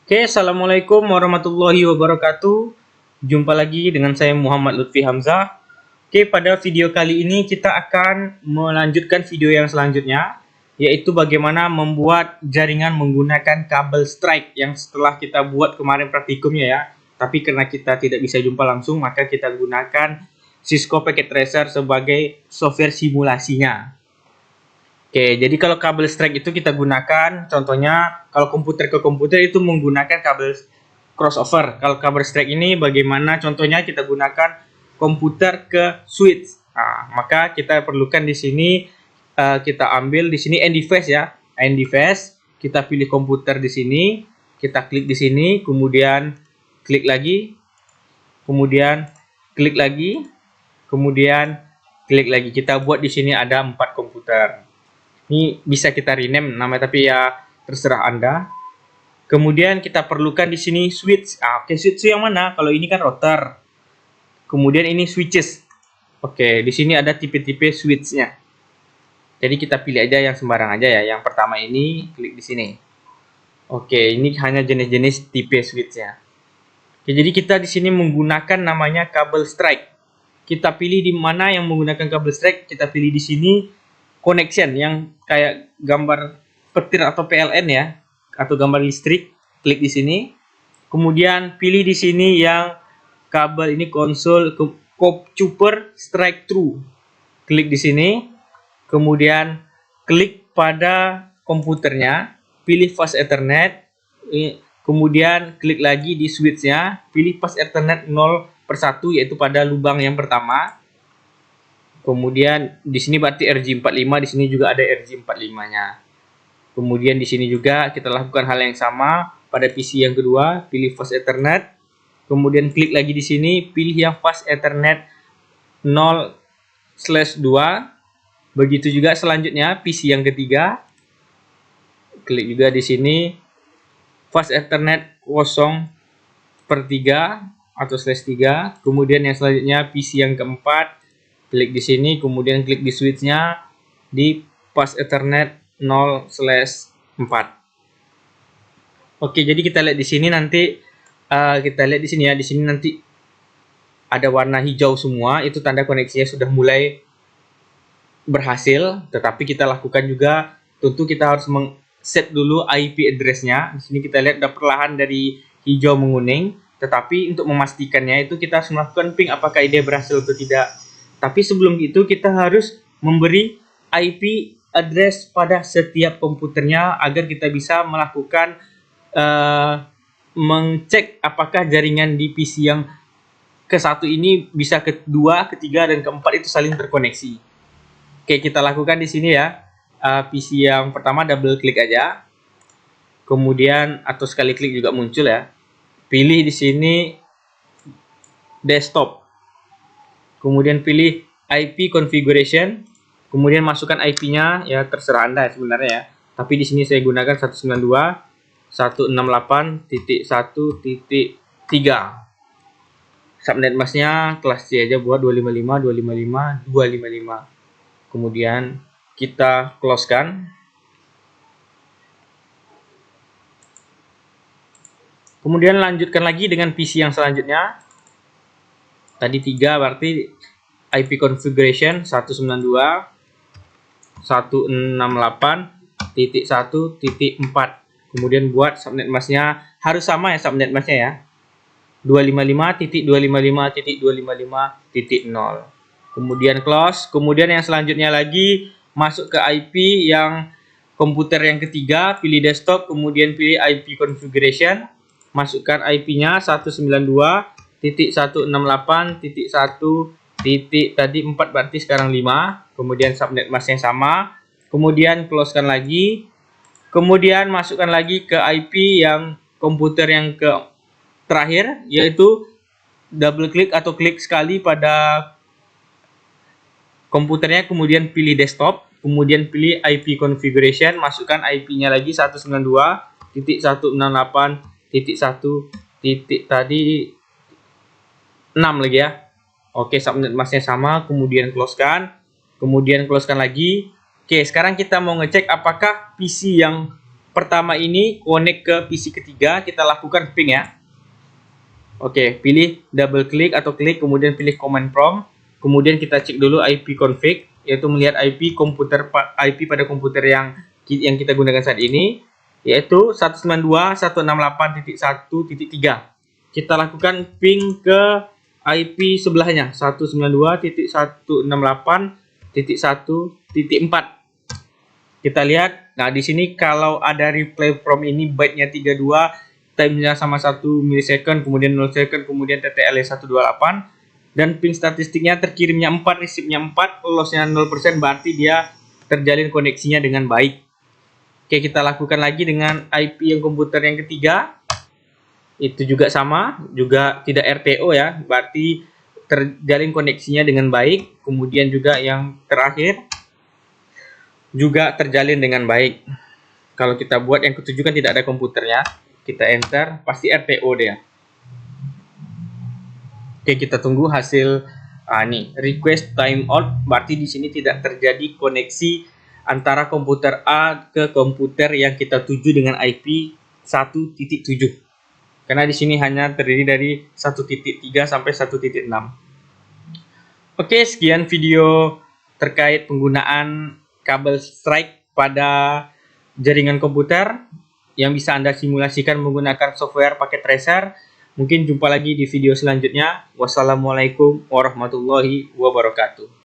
Oke, assalamualaikum warahmatullahi wabarakatuh. Jumpa lagi dengan saya Muhammad Lutfi Hamzah. Oke, pada video kali ini kita akan melanjutkan video yang selanjutnya, yaitu bagaimana membuat jaringan menggunakan kabel strike yang setelah kita buat kemarin praktikumnya ya. Tapi karena kita tidak bisa jumpa langsung, maka kita gunakan Cisco Packet Tracer sebagai software simulasinya. Oke, jadi kalau kabel strike itu kita gunakan, contohnya kalau komputer ke komputer itu menggunakan kabel crossover. Kalau kabel strike ini bagaimana contohnya kita gunakan komputer ke switch. Nah, maka kita perlukan di sini kita ambil di sini end device ya. End device, kita pilih komputer di sini, kita klik di sini, kemudian klik lagi, kemudian klik lagi, kemudian klik lagi. Kita buat di sini ada 4 komputer. Ini bisa kita rename nama, tapi ya terserah Anda. Kemudian kita perlukan di sini switch. Oke, switch yang mana? Kalau ini kan router. Kemudian ini switches. Oke, di sini ada tipe-tipe switchnya. Jadi kita pilih aja yang sembarang aja ya. Yang pertama ini klik di sini. Oke, ini hanya jenis-jenis tipe switchnya. Oke, jadi kita di sini menggunakan namanya kabel strike. Kita pilih di mana yang menggunakan kabel strike. Kita pilih di sini connection yang kayak gambar petir atau PLN ya, atau gambar listrik. Klik di sini, kemudian pilih di sini yang kabel ini konsol copper strike through. Klik di sini, kemudian klik pada komputernya, pilih fast ethernet, kemudian klik lagi di switchnya, pilih fast ethernet 0/1 yaitu pada lubang yang pertama. Kemudian di sini berarti RJ45, di sini juga ada RJ45-nya. Kemudian di sini juga kita lakukan hal yang sama pada PC yang kedua, pilih fast ethernet. Kemudian klik lagi di sini, pilih yang fast ethernet 0/2. Begitu juga selanjutnya PC yang ketiga. Klik juga di sini fast ethernet 0/3 atau /3. Kemudian yang selanjutnya PC yang keempat. Klik di sini, kemudian klik di switch-nya di fast ethernet 0/4. Oke, jadi kita lihat di sini nanti kita lihat di sini ya, di sini nanti ada warna hijau semua, itu tanda koneksinya sudah mulai berhasil. Tetapi kita lakukan juga, tentu kita harus set dulu IP address-nya. Di sini kita lihat udah perlahan dari hijau menguning, tetapi untuk memastikannya itu kita harus melakukan ping apakah ide berhasil atau tidak. Tapi sebelum itu kita harus memberi IP address pada setiap komputernya agar kita bisa melakukan mengcek apakah jaringan di PC yang ke-1 ini bisa kedua, ketiga, dan keempat itu saling terkoneksi. Oke, kita lakukan di sini ya. PC yang pertama double klik aja. Kemudian atau sekali klik juga muncul ya. Pilih di sini desktop. Kemudian pilih IP configuration, kemudian masukkan IP-nya ya, terserah Anda sebenarnya ya. Tapi di sini saya gunakan 192.168.1.3. Subnet masknya kelas C aja, buat 255.255.255. Kemudian kita close-kan. Kemudian lanjutkan lagi dengan PC yang selanjutnya. Tadi 3 berarti IP configuration 192.168.1.4. Kemudian buat subnet masknya harus sama ya, subnet masknya ya. 255.255.255.0. Kemudian close. Kemudian yang selanjutnya lagi masuk ke IP yang komputer yang ketiga, pilih desktop, kemudian pilih IP configuration, masukkan IP-nya 192.168.1. Tadi 4 berarti sekarang 5. Kemudian subnet mask yang sama. Kemudian close-kan lagi. Kemudian masukkan lagi ke IP yang komputer yang terakhir, yaitu double klik atau klik sekali pada komputernya, kemudian pilih desktop, kemudian pilih IP configuration, masukkan IP-nya lagi 192.168.1. Tadi 6 lagi ya. Oke, subnet masknya sama, kemudian close-kan lagi. Oke, sekarang kita mau ngecek apakah PC yang pertama ini connect ke PC ketiga, kita lakukan ping ya. Oke, pilih double klik atau klik, kemudian pilih command prompt. Kemudian kita cek dulu IP config, yaitu melihat IP pada komputer yang kita gunakan saat ini, yaitu 192.168.1.3. Kita lakukan ping ke IP sebelahnya 192.168.1.4. Kita lihat, nah di sini kalau ada reply from ini byte-nya 32, time-nya sama 1 milisecond, kemudian 0 second, kemudian TTL 128, dan ping statistiknya terkirimnya 4, receive-nya 4, loss-nya 0%, berarti dia terjalin koneksinya dengan baik. Oke, kita lakukan lagi dengan IP yang komputer yang ketiga. Itu juga sama, juga tidak RTO ya, berarti terjalin koneksinya dengan baik. Kemudian juga yang terakhir juga terjalin dengan baik. Kalau kita buat yang ketujuh kan tidak ada komputernya, kita enter, pasti RTO dia. Oke, kita tunggu hasil. Nih, request timeout, berarti di sini tidak terjadi koneksi antara komputer A ke komputer yang kita tuju dengan IP 1.7. Karena di sini hanya terdiri dari 1.3 sampai 1.6. Oke, sekian video terkait penggunaan kabel strike pada jaringan komputer yang bisa Anda simulasikan menggunakan software paket tracer. Mungkin jumpa lagi di video selanjutnya. Wassalamualaikum warahmatullahi wabarakatuh.